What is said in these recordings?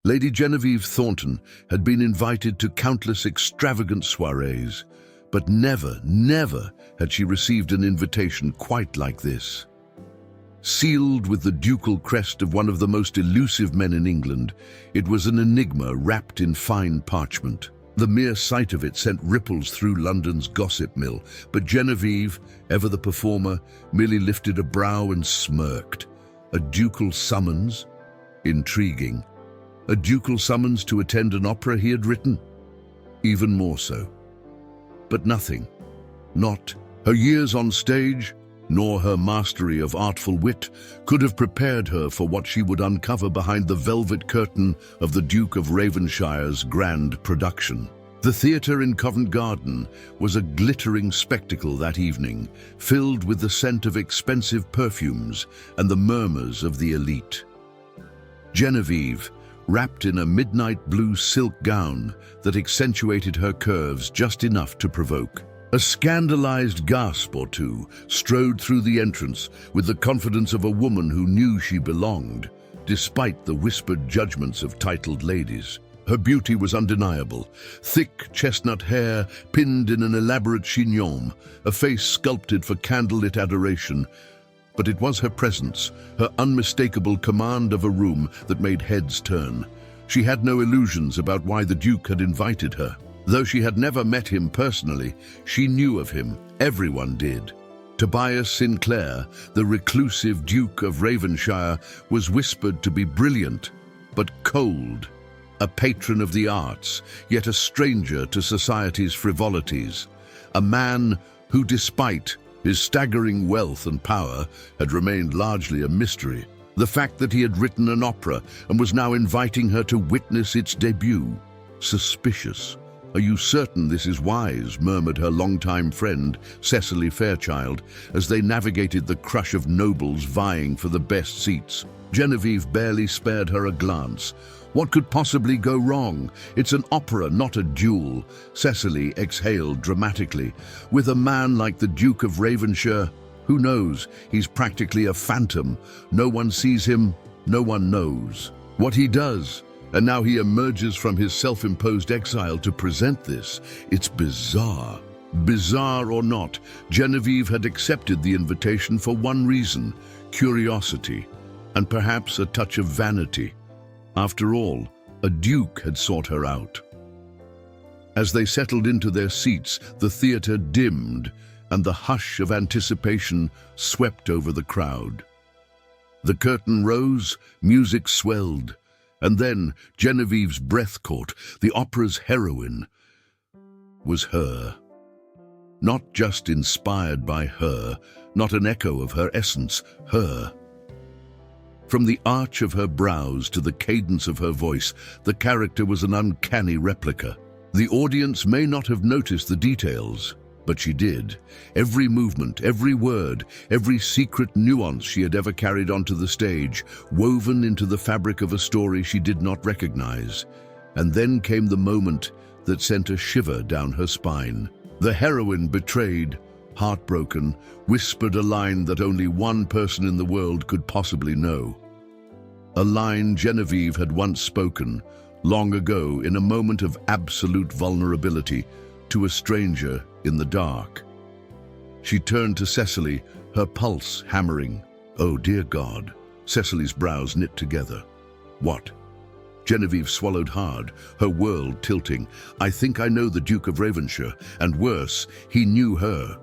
Lady Genevieve Thornton had been invited to countless extravagant soirees, but never had she received an invitation quite like this. Sealed with the ducal crest of one of the most elusive men in England, it was an enigma wrapped in fine parchment. The mere sight of it sent ripples through London's gossip mill, but Genevieve, ever the performer, merely lifted a brow and smirked. A ducal summons? Intriguing. A ducal summons to attend an opera he had written? Even more so. But nothing. Not her years on stage, nor her mastery of artful wit could have prepared her for what she would uncover behind the velvet curtain of the Duke of Ravenshire's grand production. The theatre in Covent Garden was a glittering spectacle that evening, filled with the scent of expensive perfumes and the murmurs of the elite. Genevieve, wrapped in a midnight blue silk gown that accentuated her curves just enough to provoke. A scandalized gasp or two strode through the entrance with the confidence of a woman who knew she belonged, despite the whispered judgments of titled ladies. Her beauty was undeniable. Thick chestnut hair pinned in an elaborate chignon, a face sculpted for candlelit adoration. But it was her presence, her unmistakable command of a room that made heads turn. She had no illusions about why the Duke had invited her. Though she had never met him personally, she knew of him. Everyone did. Tobias Sinclair, the reclusive Duke of Ravenshire, was whispered to be brilliant, but cold. A patron of the arts, yet a stranger to society's frivolities. A man who, despite his staggering wealth and power, had remained largely a mystery. The fact that he had written an opera and was now inviting her to witness its debut. Suspicious. "Are you certain this is wise?" murmured her longtime friend, Cecily Fairchild, as they navigated the crush of nobles vying for the best seats. Genevieve barely spared her a glance. What could possibly go wrong? It's an opera, not a duel. Cecily exhaled dramatically. With a man like the Duke of Ravenshire, who knows? He's practically a phantom. No one sees him, no one knows what he does. And now he emerges from his self-imposed exile to present this. It's bizarre. Bizarre or not, Genevieve had accepted the invitation for one reason: curiosity, and perhaps a touch of vanity. After all, a duke had sought her out. As they settled into their seats, the theatre dimmed, and the hush of anticipation swept over the crowd. The curtain rose, music swelled, and then Genevieve's breath caught. The opera's heroine was her. Not just inspired by her, not an echo of her essence, her. From the arch of her brows to the cadence of her voice, the character was an uncanny replica. The audience may not have noticed the details, but she did. Every movement, every word, every secret nuance she had ever carried onto the stage, woven into the fabric of a story she did not recognize. And then came the moment that sent a shiver down her spine. The heroine, betrayed, heartbroken, whispered a line that only one person in the world could possibly know. A line Genevieve had once spoken, long ago, in a moment of absolute vulnerability, to a stranger in the dark. She turned to Cecily, her pulse hammering. "Oh, dear God." Cecily's brows knit together. "What?" Genevieve swallowed hard, her world tilting. "I think I know the Duke of Ravenshire, and worse, he knew her."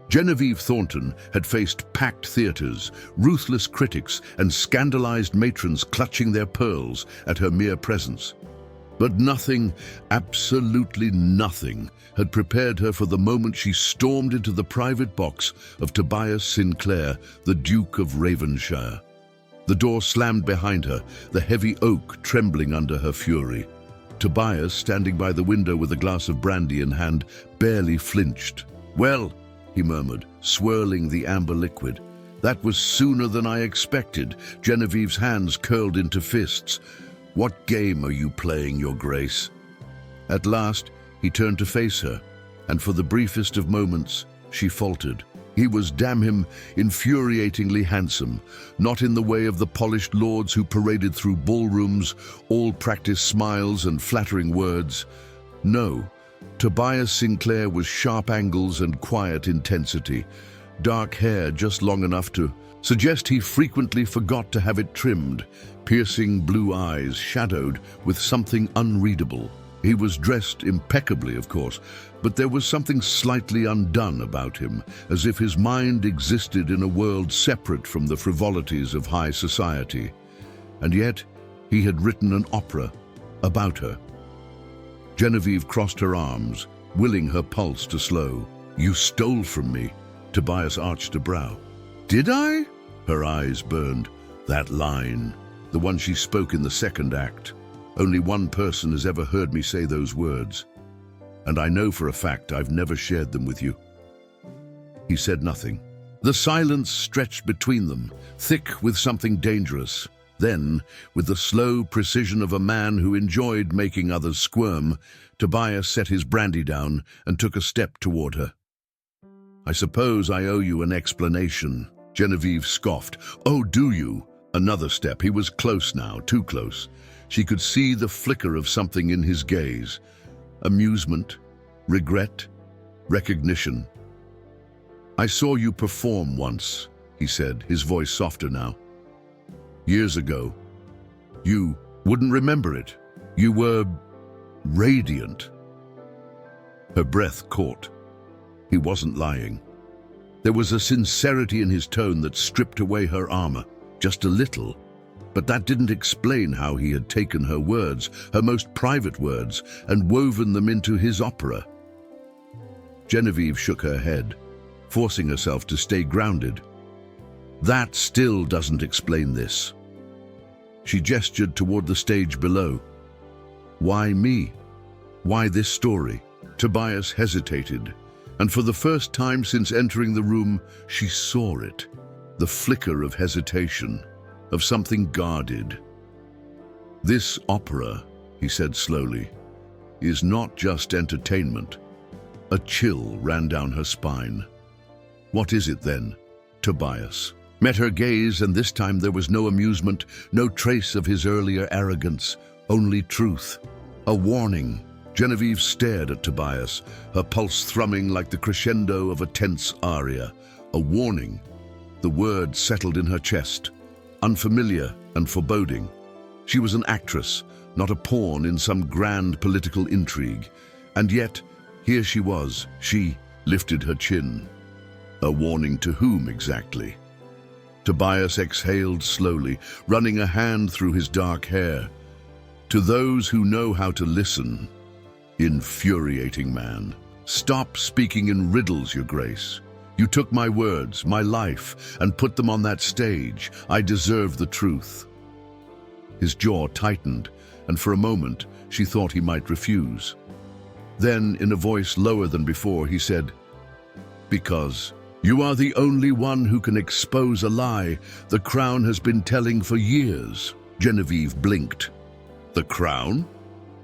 Genevieve Thornton had faced packed theatres, ruthless critics, and scandalized matrons clutching their pearls at her mere presence. But nothing, absolutely nothing, had prepared her for the moment she stormed into the private box of Tobias Sinclair, the Duke of Ravenshire. The door slammed behind her, the heavy oak trembling under her fury. Tobias, standing by the window with a glass of brandy in hand, barely flinched. "Well," he murmured, swirling the amber liquid. "That was sooner than I expected." Genevieve's hands curled into fists. "What game are you playing, Your Grace?" At last, he turned to face her, and for the briefest of moments, she faltered. He was, damn him, infuriatingly handsome, not in the way of the polished lords who paraded through ballrooms, all practiced smiles and flattering words. No, Tobias Sinclair was sharp angles and quiet intensity, dark hair just long enough to suggest he frequently forgot to have it trimmed, piercing blue eyes shadowed with something unreadable. He was dressed impeccably, of course, but there was something slightly undone about him, as if his mind existed in a world separate from the frivolities of high society. And yet, he had written an opera about her. Genevieve crossed her arms, willing her pulse to slow. "You stole from me," Tobias arched a brow. "Did I?" Her eyes burned. That line, the one she spoke in the second act. Only one person has ever heard me say those words, and I know for a fact I've never shared them with you. He said nothing. The silence stretched between them, thick with something dangerous. Then, with the slow precision of a man who enjoyed making others squirm, Tobias set his brandy down and took a step toward her. "I suppose I owe you an explanation," Genevieve scoffed. "Oh, do you?" Another step. He was close now, too close. She could see the flicker of something in his gaze. Amusement, regret, recognition. "I saw you perform once," he said, his voice softer now. "Years ago. You wouldn't remember it. You were radiant." Her breath caught. He wasn't lying. There was a sincerity in his tone that stripped away her armor, just a little. But that didn't explain how he had taken her words, her most private words, and woven them into his opera. Genevieve shook her head, forcing herself to stay grounded. "That still doesn't explain this." She gestured toward the stage below. "Why me? Why this story?" Tobias hesitated, and for the first time since entering the room, she saw it, the flicker of hesitation, of something guarded. "This opera," he said slowly, "is not just entertainment." A chill ran down her spine. "What is it then?" Tobias met her gaze, and this time there was no amusement, no trace of his earlier arrogance, only truth. A warning. Genevieve stared at Tobias, her pulse thrumming like the crescendo of a tense aria. A warning. The word settled in her chest, unfamiliar and foreboding. She was an actress, not a pawn in some grand political intrigue. And yet, here she was. She lifted her chin. A warning to whom exactly? Tobias exhaled slowly, running a hand through his dark hair. "To those who know how to listen." Infuriating man. "Stop speaking in riddles, Your Grace. You took my words, my life, and put them on that stage. I deserve the truth." His jaw tightened, and for a moment she thought he might refuse. Then, in a voice lower than before, he said, "Because you are the only one who can expose a lie the Crown has been telling for years." Genevieve blinked. "The Crown?"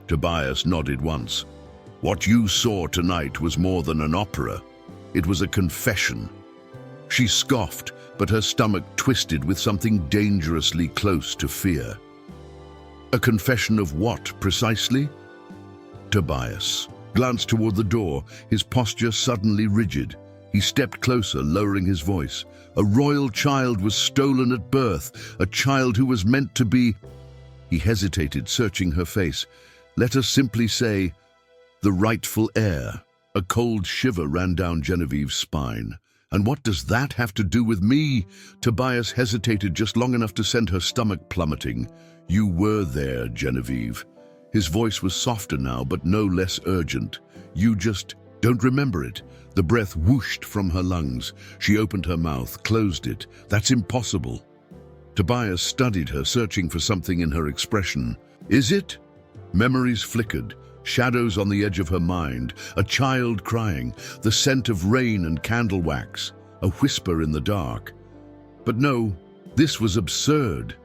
Tobias nodded once. "What you saw tonight was more than an opera. It was a confession." She scoffed, but her stomach twisted with something dangerously close to fear. "A confession of what, precisely?" Tobias glanced toward the door, his posture suddenly rigid. He stepped closer, lowering his voice. "A royal child was stolen at birth, a child who was meant to be—" He hesitated, searching her face. "Let us simply say, the rightful heir." A cold shiver ran down Genevieve's spine. "And what does that have to do with me?" Tobias hesitated just long enough to send her stomach plummeting. "You were there, Genevieve." His voice was softer now, but no less urgent. "You just don't remember it." The breath whooshed from her lungs. She opened her mouth, closed it. "That's impossible." Tobias studied her, searching for something in her expression. "Is it?" Memories flickered, shadows on the edge of her mind, a child crying, the scent of rain and candle wax, a whisper in the dark. But no, this was absurd.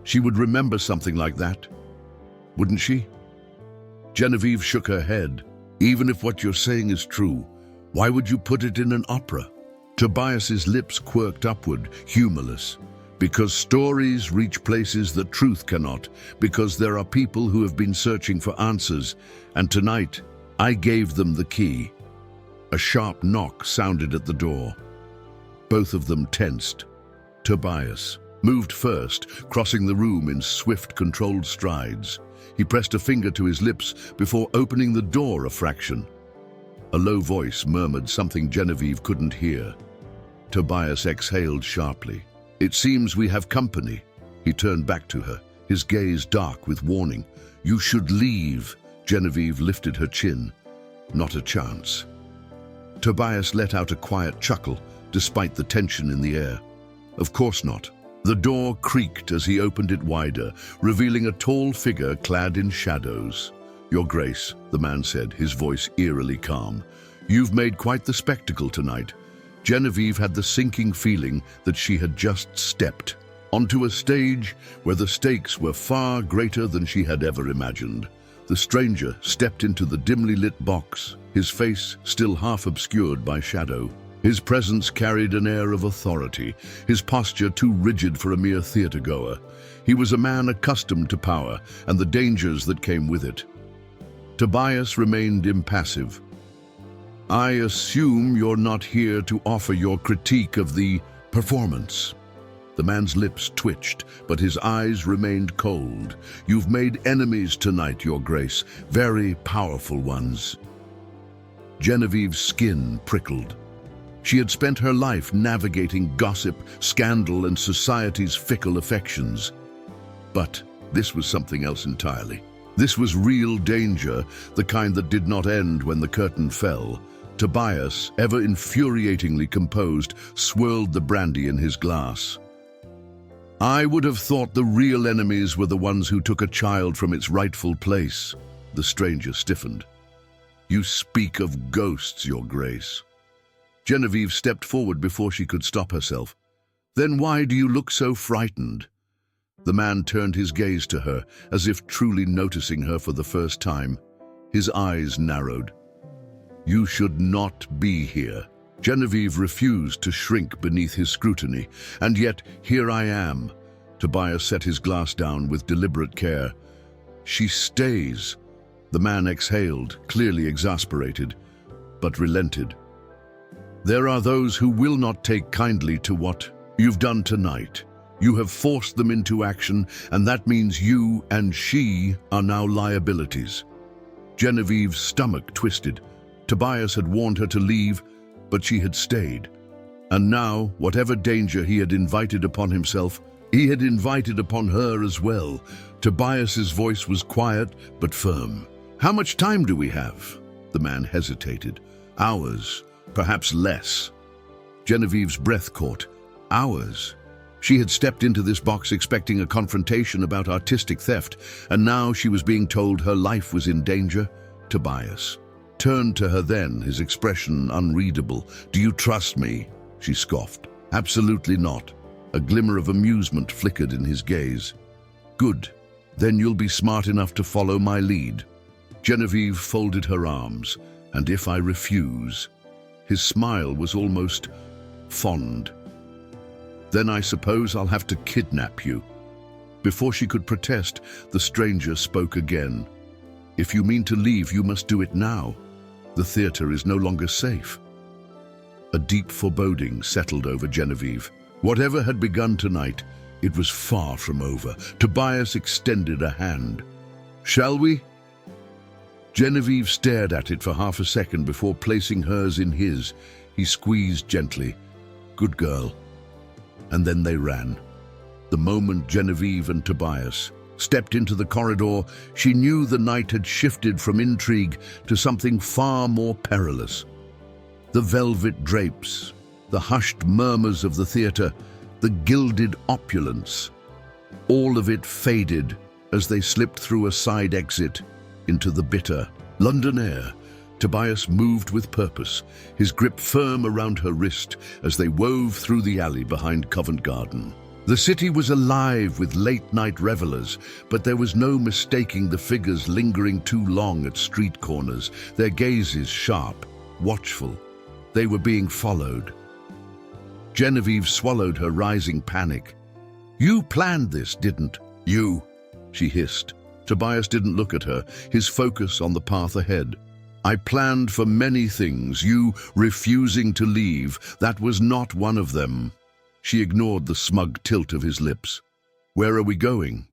She would remember something like that, wouldn't she? Genevieve shook her head. "Even if what you're saying is true, why would you put it in an opera?" Tobias's lips quirked upward, humorless. Because stories reach places that truth cannot, because there are people who have been searching for answers, and tonight I gave them the key. A sharp knock sounded at the door. Both of them tensed. Tobias moved first, crossing the room in swift, controlled strides. He pressed a finger to his lips before opening the door a fraction. A low voice murmured something Genevieve couldn't hear. Tobias exhaled sharply. "It seems we have company." He turned back to her, his gaze dark with warning. "You should leave." Genevieve lifted her chin. "Not a chance." Tobias let out a quiet chuckle, despite the tension in the air. "Of course not." The door creaked as he opened it wider, revealing a tall figure clad in shadows. "Your Grace," the man said, his voice eerily calm. "You've made quite the spectacle tonight." Genevieve had the sinking feeling that she had just stepped onto a stage where the stakes were far greater than she had ever imagined. The stranger stepped into the dimly lit box, his face still half obscured by shadow. His presence carried an air of authority, his posture too rigid for a mere theatergoer. He was a man accustomed to power and the dangers that came with it. Tobias remained impassive. "I assume you're not here to offer your critique of the performance." The man's lips twitched, but his eyes remained cold. "You've made enemies tonight, Your Grace, very powerful ones." Genevieve's skin prickled. She had spent her life navigating gossip, scandal, and society's fickle affections. But this was something else entirely. This was real danger, the kind that did not end when the curtain fell. Tobias, ever infuriatingly composed, swirled the brandy in his glass. "I would have thought the real enemies were the ones who took a child from its rightful place." The stranger stiffened. "You speak of ghosts, Your Grace." Genevieve stepped forward before she could stop herself. "Then why do you look so frightened?" The man turned his gaze to her, as if truly noticing her for the first time. His eyes narrowed. "You should not be here." Genevieve refused to shrink beneath his scrutiny, and yet here I am. Tobias set his glass down with deliberate care. "She stays." The man exhaled, clearly exasperated, but relented. "There are those who will not take kindly to what you've done tonight. You have forced them into action, and that means you and she are now liabilities." Genevieve's stomach twisted. Tobias had warned her to leave, but she had stayed. And now, whatever danger he had invited upon himself, he had invited upon her as well. Tobias's voice was quiet but firm. "How much time do we have?" The man hesitated. "Hours, perhaps less." Genevieve's breath caught. Hours? She had stepped into this box expecting a confrontation about artistic theft, and now she was being told her life was in danger. Tobias turned to her then, his expression unreadable. "Do you trust me?" she scoffed. "Absolutely not." A glimmer of amusement flickered in his gaze. "Good. Then you'll be smart enough to follow my lead." Genevieve folded her arms. "And if I refuse?" His smile was almost fond. "Then I suppose I'll have to kidnap you." Before she could protest, the stranger spoke again. "If you mean to leave, you must do it now. The theater is no longer safe." A deep foreboding settled over Genevieve. Whatever had begun tonight, it was far from over. Tobias extended a hand. "Shall we?" Genevieve stared at it for half a second before placing hers in his. He squeezed gently. "Good girl." And then they ran. The moment Genevieve and Tobias stepped into the corridor, she knew the night had shifted from intrigue to something far more perilous. The velvet drapes, the hushed murmurs of the theater, the gilded opulence, all of it faded as they slipped through a side exit into the bitter London air. Tobias moved with purpose, his grip firm around her wrist as they wove through the alley behind Covent Garden. The city was alive with late-night revelers, but there was no mistaking the figures lingering too long at street corners, their gazes sharp, watchful. They were being followed. Genevieve swallowed her rising panic. "You planned this, didn't you?" she hissed. Tobias didn't look at her, his focus on the path ahead. "I planned for many things. You refusing to leave, that was not one of them." She ignored the smug tilt of his lips. "Where are we going?"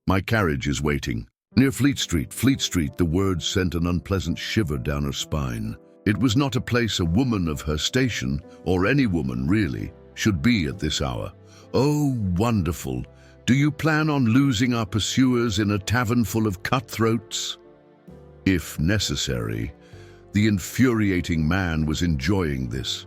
"My carriage is waiting. Near Fleet Street." Fleet Street, the words sent an unpleasant shiver down her spine. It was not a place a woman of her station, or any woman really, should be at this hour. "Oh, wonderful. Do you plan on losing our pursuers in a tavern full of cutthroats?" If necessary. The infuriating man was enjoying this.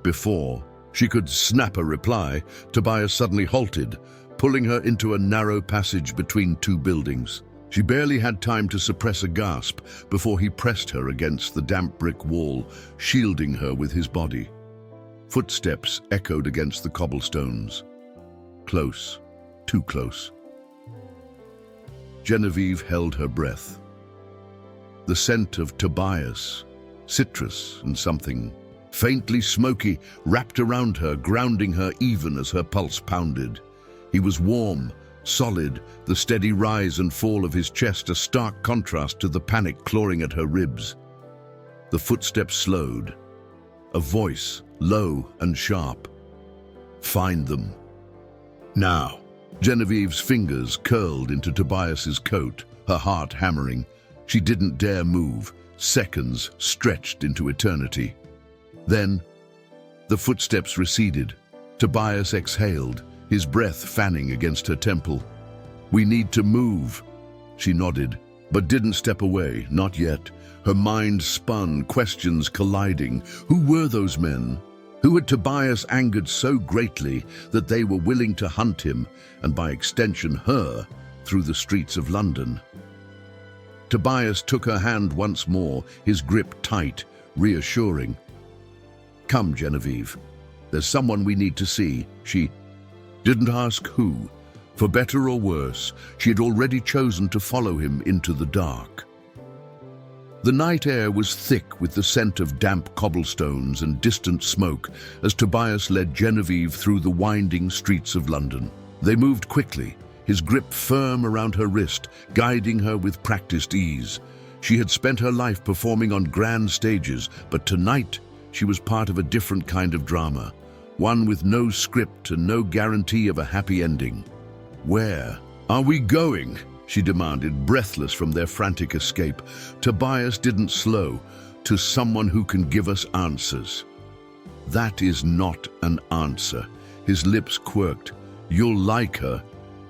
Before she could snap a reply, Tobias suddenly halted, pulling her into a narrow passage between two buildings. She barely had time to suppress a gasp before he pressed her against the damp brick wall, shielding her with his body. Footsteps echoed against the cobblestones. Close, too close. Genevieve held her breath. The scent of Tobias, citrus and something faintly smoky, wrapped around her, grounding her even as her pulse pounded. He was warm, solid, the steady rise and fall of his chest a stark contrast to the panic clawing at her ribs. The footsteps slowed. A voice, low and sharp. "Find them. Now." Genevieve's fingers curled into Tobias's coat, her heart hammering. She didn't dare move. Seconds stretched into eternity. Then, the footsteps receded. Tobias exhaled, his breath fanning against her temple. "We need to move." She nodded, but didn't step away, not yet. Her mind spun, questions colliding. Who were those men? Who had Tobias angered so greatly that they were willing to hunt him, and by extension her, through the streets of London? Tobias took her hand once more, his grip tight, reassuring. "Come, Genevieve. There's someone we need to see." She didn't ask who. For better or worse, she had already chosen to follow him into the dark. The night air was thick with the scent of damp cobblestones and distant smoke as Tobias led Genevieve through the winding streets of London. They moved quickly, his grip firm around her wrist, guiding her with practiced ease. She had spent her life performing on grand stages, but tonight she was part of a different kind of drama, one with no script and no guarantee of a happy ending. "Where are we going?" she demanded, breathless from their frantic escape. Tobias didn't slow. "To someone who can give us answers." "That is not an answer." His lips quirked. "You'll like her.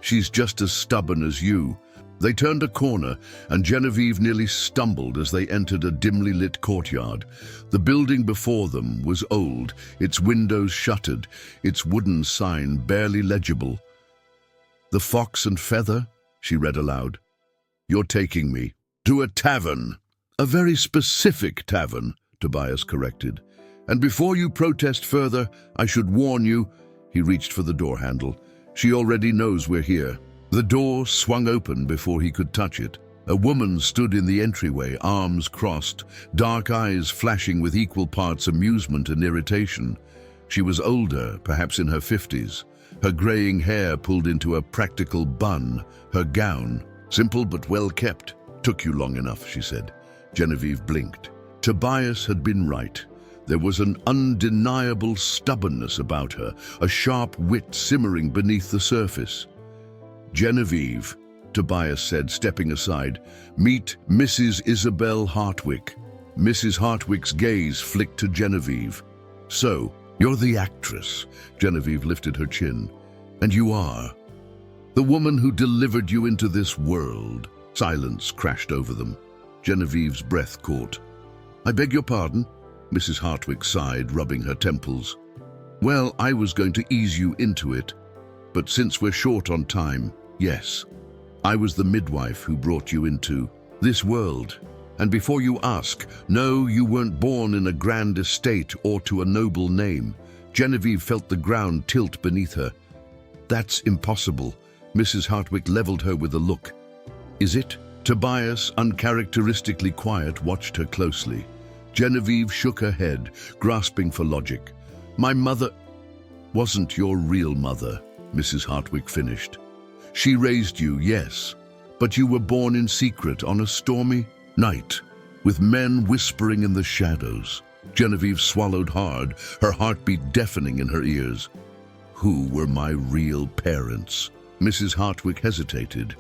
She's just as stubborn as you." They turned a corner, and Genevieve nearly stumbled as they entered a dimly lit courtyard. The building before them was old, its windows shuttered, its wooden sign barely legible. "The Fox and Feather?" she read aloud. "You're taking me to a tavern." "A very specific tavern," Tobias corrected. "And before you protest further, I should warn you—" He reached for the door handle. "She already knows we're here." The door swung open before he could touch it. A woman stood in the entryway, arms crossed, dark eyes flashing with equal parts amusement and irritation. She was older, perhaps in her 50s. Her graying hair pulled into a practical bun, her gown, simple but well kept. "Took you long enough," she said. Genevieve blinked. Tobias had been right. There was an undeniable stubbornness about her, a sharp wit simmering beneath the surface. "Genevieve," Tobias said, stepping aside, "meet Mrs. Isabel Hartwick." Mrs. Hartwick's gaze flicked to Genevieve. "So, you're the actress." Genevieve lifted her chin. "And you are the woman who delivered you into this world." Silence crashed over them. Genevieve's breath caught. "I beg your pardon?" Mrs. Hartwick sighed, rubbing her temples. "Well, I was going to ease you into it, but since we're short on time, yes. I was the midwife who brought you into this world. And before you ask, no, you weren't born in a grand estate or to a noble name." Genevieve felt the ground tilt beneath her. "That's impossible." Mrs. Hartwick leveled her with a look. "Is it?" Tobias, uncharacteristically quiet, watched her closely. Genevieve shook her head, grasping for logic. My mother wasn't your real mother, Mrs. Hartwig finished. She raised you, yes, but you were born in secret on a stormy night, with men whispering in the shadows. Genevieve swallowed hard, her heartbeat deafening in her ears. Who were my real parents? Mrs. Hartwig hesitated.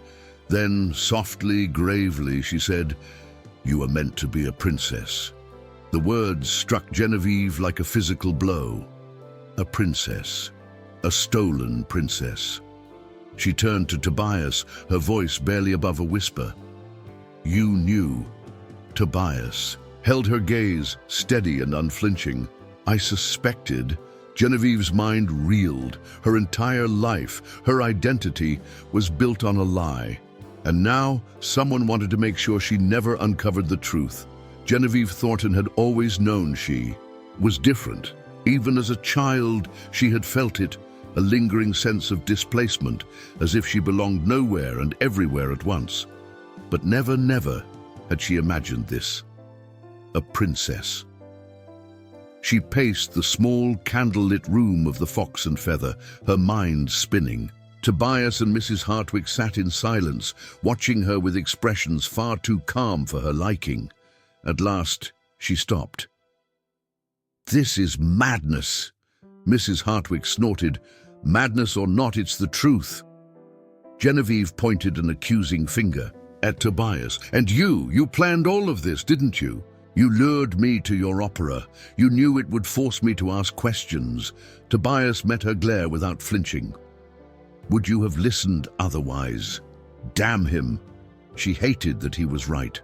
Then, softly, gravely, she said, "You were meant to be a princess." The words struck Genevieve like a physical blow. A princess. A stolen princess. She turned to Tobias, her voice barely above a whisper. "You knew." Tobias held her gaze, steady and unflinching. "I suspected." Genevieve's mind reeled. Her entire life, her identity, was built on a lie. And now, someone wanted to make sure she never uncovered the truth. Genevieve Thornton had always known she was different. Even as a child, she had felt it, a lingering sense of displacement, as if she belonged nowhere and everywhere at once. But never, never had she imagined this. A princess. She paced the small, candlelit room of the Fox and Feather, her mind spinning. Tobias and Mrs. Hartwig sat in silence, watching her with expressions far too calm for her liking. At last, she stopped. "This is madness," Mrs. Hartwig snorted. "Madness or not, it's the truth." Genevieve pointed an accusing finger at Tobias. "And you planned all of this, didn't you? You lured me to your opera. You knew it would force me to ask questions." Tobias met her glare without flinching. "Would you have listened otherwise? Damn him." She hated that he was right.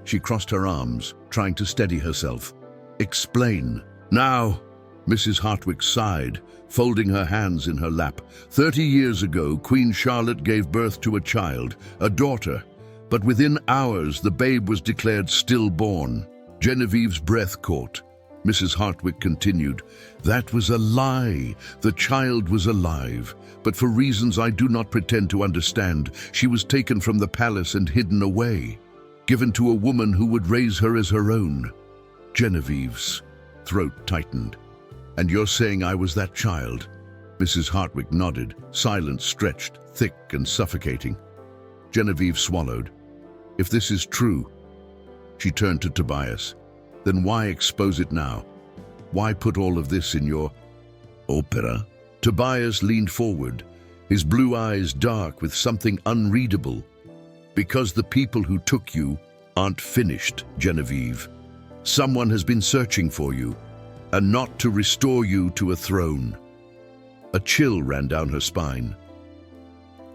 She crossed her arms, trying to steady herself. "Explain." "Now," Mrs. Hartwig sighed, folding her hands in her lap. 30 years ago, Queen Charlotte gave birth to a child, a daughter. But within hours, the babe was declared stillborn. Genevieve's breath caught. Mrs. Hartwig continued, "That was a lie. The child was alive. But for reasons I do not pretend to understand, she was taken from the palace and hidden away, given to a woman who would raise her as her own." Genevieve's throat tightened. "And you're saying I was that child?" Mrs. Hartwig nodded, silence stretched, thick and suffocating. Genevieve swallowed. "If this is true," she turned to Tobias, "then why expose it now? Why put all of this in your opera?" Tobias leaned forward, his blue eyes dark with something unreadable. "Because the people who took you aren't finished, Genevieve. Someone has been searching for you, and not to restore you to a throne." A chill ran down her spine.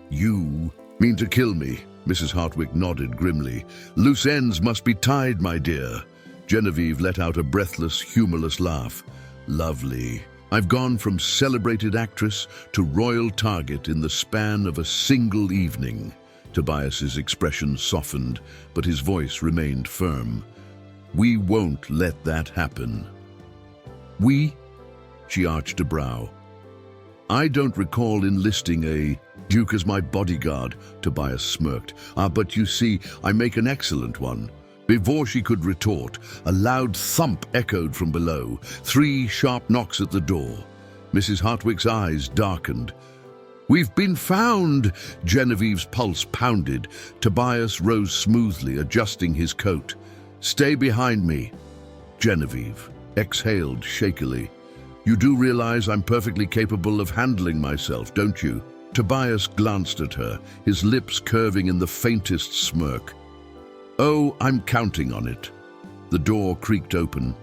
"You mean to kill me?" Mrs. Hartwig nodded grimly. "Loose ends must be tied, my dear." Genevieve let out a breathless, humorless laugh. "Lovely. I've gone from celebrated actress to royal target in the span of a single evening." Tobias's expression softened, but his voice remained firm. "We won't let that happen." "We?" She arched a brow. "I don't recall enlisting a Duke as my bodyguard," Tobias smirked. "But you see, I make an excellent one." Before she could retort, a loud thump echoed from below, 3 sharp knocks at the door. Mrs. Hartwig's eyes darkened. "We've been found!" Genevieve's pulse pounded. Tobias rose smoothly, adjusting his coat. "Stay behind me." Genevieve exhaled shakily. "You do realize I'm perfectly capable of handling myself, don't you?" Tobias glanced at her, his lips curving in the faintest smirk. "Oh, I'm counting on it." The door creaked open,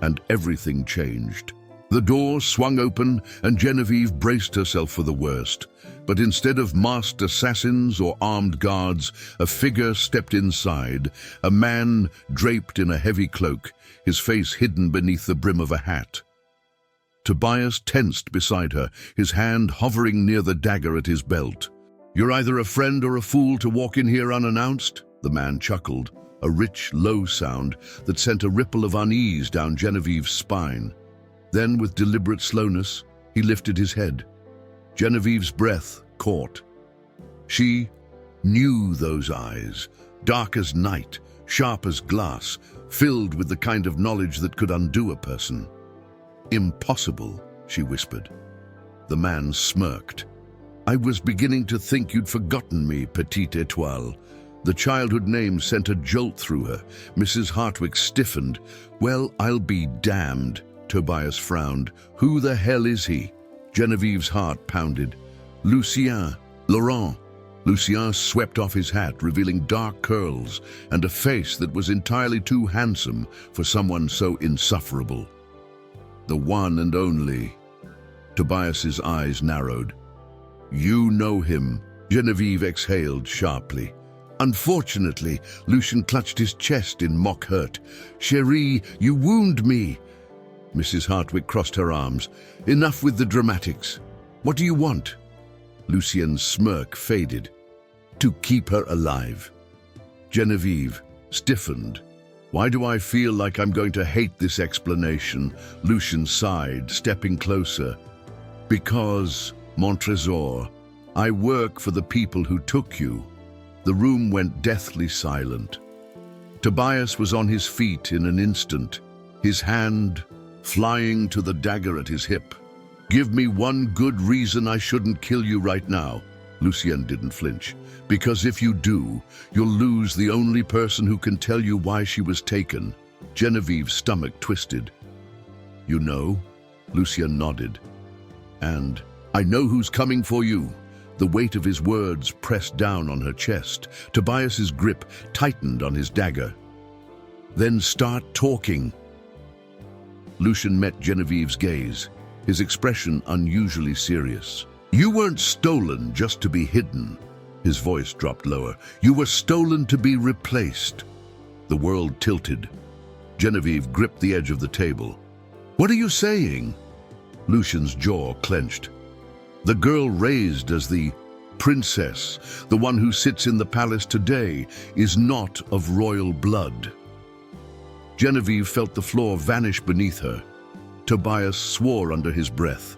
and everything changed. The door swung open, and Genevieve braced herself for the worst. But instead of masked assassins or armed guards, a figure stepped inside, a man draped in a heavy cloak, his face hidden beneath the brim of a hat. Tobias tensed beside her, his hand hovering near the dagger at his belt. "You're either a friend or a fool to walk in here unannounced," the man chuckled, a rich, low sound that sent a ripple of unease down Genevieve's spine. Then, with deliberate slowness, he lifted his head. Genevieve's breath caught. She knew those eyes, dark as night, sharp as glass, filled with the kind of knowledge that could undo a person. Impossible. she whispered. The man smirked. I was beginning to think you'd forgotten me, Petite Étoile. The childhood name sent a jolt through her. Mrs. Hartwick stiffened. Well, I'll be damned, Tobias frowned. Who the hell is he? Genevieve's heart pounded. Lucien, Laurent. Lucien swept off his hat, revealing dark curls and a face that was entirely too handsome for someone so insufferable. The one and only. Tobias's eyes narrowed. You know him, Genevieve exhaled sharply. Unfortunately, Lucien clutched his chest in mock hurt. Chérie, you wound me. Mrs. Hartwick crossed her arms. Enough with the dramatics. What do you want? Lucien's smirk faded. To keep her alive. Genevieve stiffened. Why do I feel like I'm going to hate this explanation? Lucien sighed, stepping closer. Because, mon trésor, I work for the people who took you. The room went deathly silent. Tobias was on his feet in an instant, his hand flying to the dagger at his hip. Give me one good reason I shouldn't kill you right now. Lucien didn't flinch. Because if you do, you'll lose the only person who can tell you why she was taken. Genevieve's stomach twisted. You know? Lucien nodded. And I know who's coming for you. The weight of his words pressed down on her chest. Tobias's grip tightened on his dagger. Then start talking. Lucien met Genevieve's gaze, his expression unusually serious. You weren't stolen just to be hidden. His voice dropped lower. You were stolen to be replaced. The world tilted. Genevieve gripped the edge of the table. What are you saying? Lucien's jaw clenched. The girl raised as the princess, the one who sits in the palace today, is not of royal blood. Genevieve felt the floor vanish beneath her. Tobias swore under his breath.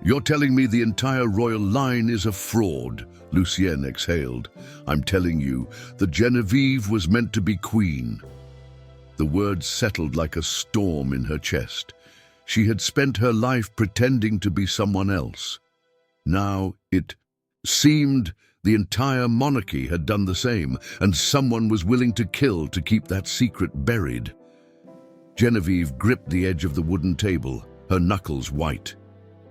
You're telling me the entire royal line is a fraud, Lucien exhaled. I'm telling you, the Genevieve was meant to be queen. The words settled like a storm in her chest. She had spent her life pretending to be someone else. Now, it seemed the entire monarchy had done the same, and someone was willing to kill to keep that secret buried. Genevieve gripped the edge of the wooden table, her knuckles white.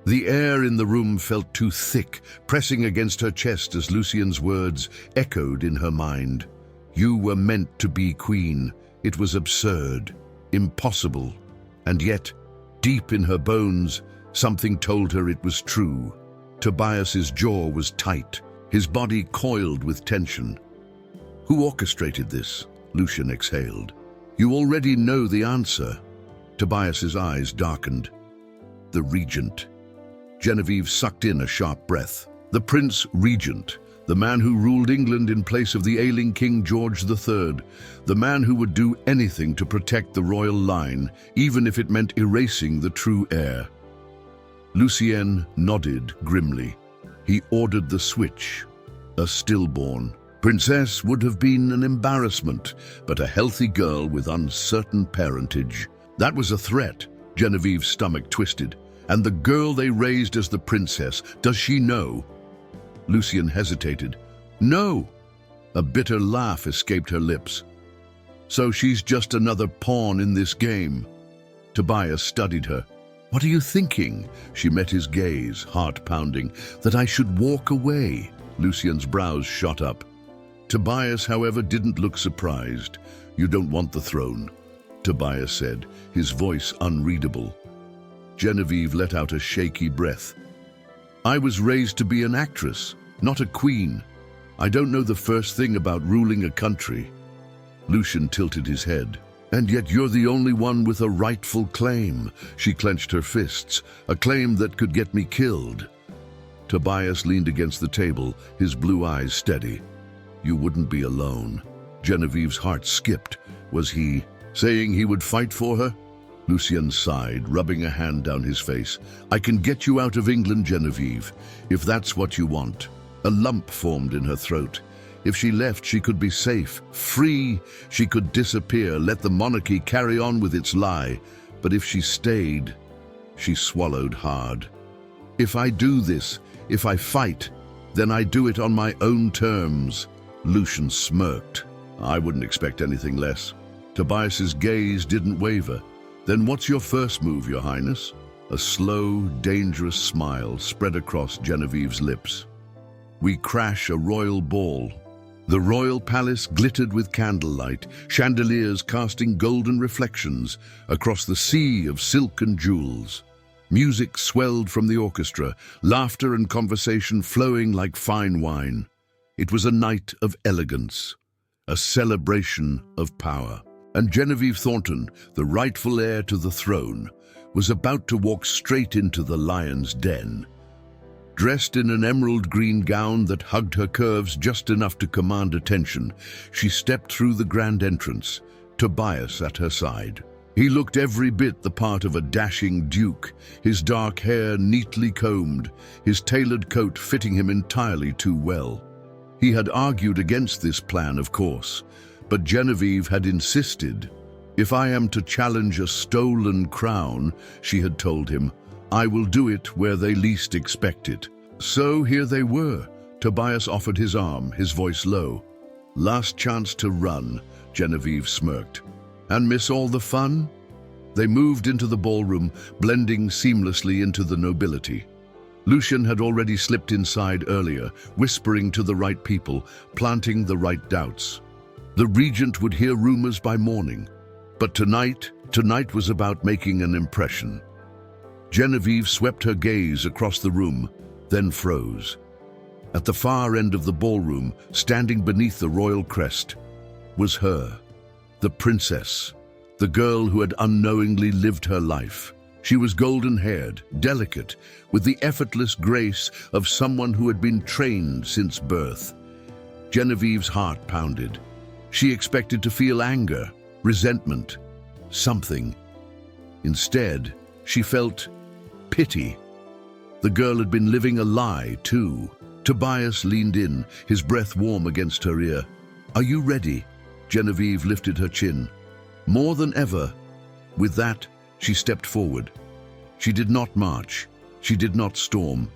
The air in the room felt too thick, pressing against her chest as Lucien's words echoed in her mind. You were meant to be queen. It was absurd, impossible, and yet, deep in her bones, something told her it was true. Tobias's jaw was tight, his body coiled with tension. Who orchestrated this? Lucien exhaled. You already know the answer. Tobias's eyes darkened. The regent. Genevieve sucked in a sharp breath. The Prince Regent, the man who ruled England in place of the ailing King George III, the man who would do anything to protect the royal line, even if it meant erasing the true heir. Lucien nodded grimly. He ordered the switch. A stillborn princess would have been an embarrassment, but a healthy girl with uncertain parentage. That was a threat. Genevieve's stomach twisted. And the girl they raised as the princess, does she know? Lucien hesitated. No. A bitter laugh escaped her lips. So she's just another pawn in this game. Tobias studied her. What are you thinking? She met his gaze, heart pounding. That I should walk away. Lucien's brows shot up. Tobias, however, didn't look surprised. You don't want the throne, Tobias said, his voice unreadable. Genevieve let out a shaky breath. I was raised to be an actress, not a queen. I don't know the first thing about ruling a country. Lucien tilted his head. And yet you're the only one with a rightful claim. She clenched her fists. A claim that could get me killed. Tobias leaned against the table, his blue eyes steady. You wouldn't be alone. Genevieve's heart skipped. Was he saying he would fight for her? Lucien sighed, rubbing a hand down his face. I can get you out of England, Genevieve, if that's what you want. A lump formed in her throat. If she left, she could be safe, free. She could disappear, let the monarchy carry on with its lie. But if she stayed, She swallowed hard. "If I do this, if I fight, then I do it on my own terms." Lucian smirked. "I wouldn't expect anything less." Tobias's gaze didn't waver. "Then what's your first move, Your Highness?" A slow, dangerous smile spread across Genevieve's lips. "We crash a royal ball." The royal palace glittered with candlelight, chandeliers casting golden reflections across the sea of silk and jewels. Music swelled from the orchestra, laughter and conversation flowing like fine wine. It was a night of elegance, a celebration of power. And Genevieve Thornton, the rightful heir to the throne, was about to walk straight into the lion's den. Dressed in an emerald green gown that hugged her curves just enough to command attention, she stepped through the grand entrance, Tobias at her side. He looked every bit the part of a dashing duke, his dark hair neatly combed, his tailored coat fitting him entirely too well. He had argued against this plan, of course, but Genevieve had insisted. "If I am to challenge a stolen crown," she had told him, "I will do it where they least expect it." So here they were. Tobias offered his arm, his voice low. "Last chance to run," Genevieve smirked. "And miss all the fun?" They moved into the ballroom, blending seamlessly into the nobility. Lucian had already slipped inside earlier, whispering to the right people, planting the right doubts. The regent would hear rumors by morning. But tonight was about making an impression. Genevieve swept her gaze across the room, then froze. At the far end of the ballroom, standing beneath the royal crest, was her, the princess, the girl who had unknowingly lived her life. She was golden-haired, delicate, with the effortless grace of someone who had been trained since birth. Genevieve's heart pounded. She expected to feel anger, resentment, something. Instead, she felt pity. The girl had been living a lie, too. Tobias leaned in, his breath warm against her ear. "Are you ready?" Genevieve lifted her chin. "More than ever." With that, she stepped forward. She did not march. She did not storm.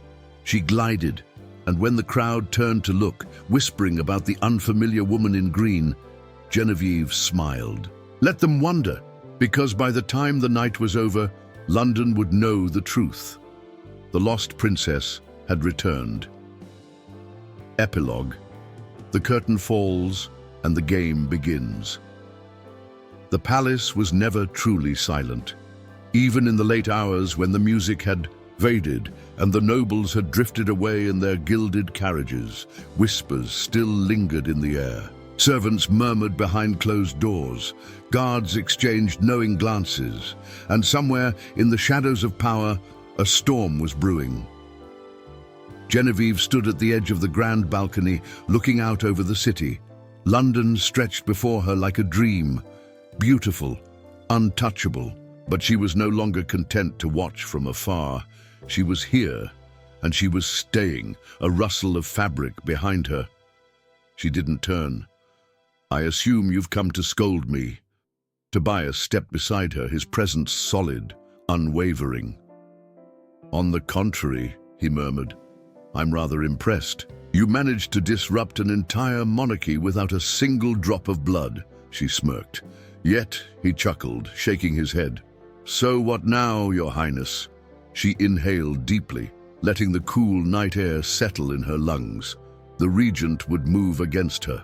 She glided, and when the crowd turned to look, whispering about the unfamiliar woman in green, Genevieve smiled. Let them wonder, because by the time the night was over, London would know the truth. The lost princess had returned. Epilogue. The curtain falls and the game begins. The palace was never truly silent. Even in the late hours when the music had faded and the nobles had drifted away in their gilded carriages, whispers still lingered in the air. Servants murmured behind closed doors, guards exchanged knowing glances, and somewhere in the shadows of power, a storm was brewing. Genevieve stood at the edge of the grand balcony, looking out over the city. London stretched before her like a dream, beautiful, untouchable. But she was no longer content to watch from afar. She was here, and she was staying, a rustle of fabric behind her. She didn't turn. "I assume you've come to scold me." Tobias stepped beside her, his presence solid, unwavering. "On the contrary," he murmured, "I'm rather impressed. You managed to disrupt an entire monarchy without a single drop of blood," she smirked. "Yet," he chuckled, shaking his head. "So what now, Your Highness?" She inhaled deeply, letting the cool night air settle in her lungs. The regent would move against her.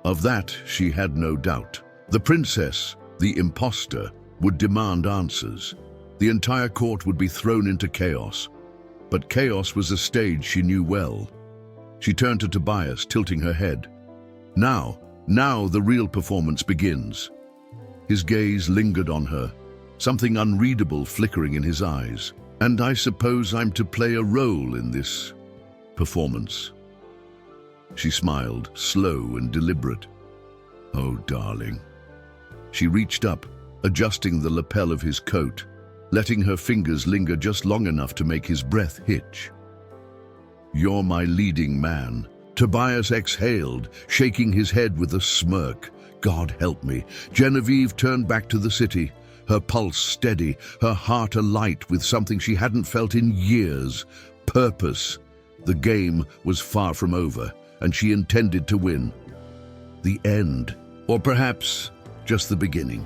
Of that, she had no doubt. The princess, the imposter, would demand answers. The entire court would be thrown into chaos. But chaos was a stage she knew well. She turned to Tobias, tilting her head. Now the real performance begins." His gaze lingered on her, something unreadable flickering in his eyes. "And I suppose I'm to play a role in this performance." She smiled, slow and deliberate. "Oh, darling." She reached up, adjusting the lapel of his coat, letting her fingers linger just long enough to make his breath hitch. "You're my leading man." Tobias exhaled, shaking his head with a smirk. God help me. Genevieve turned back to the city, her pulse steady, her heart alight with something she hadn't felt in years: purpose. The game was far from over, and she intended to win. The end, or perhaps just the beginning.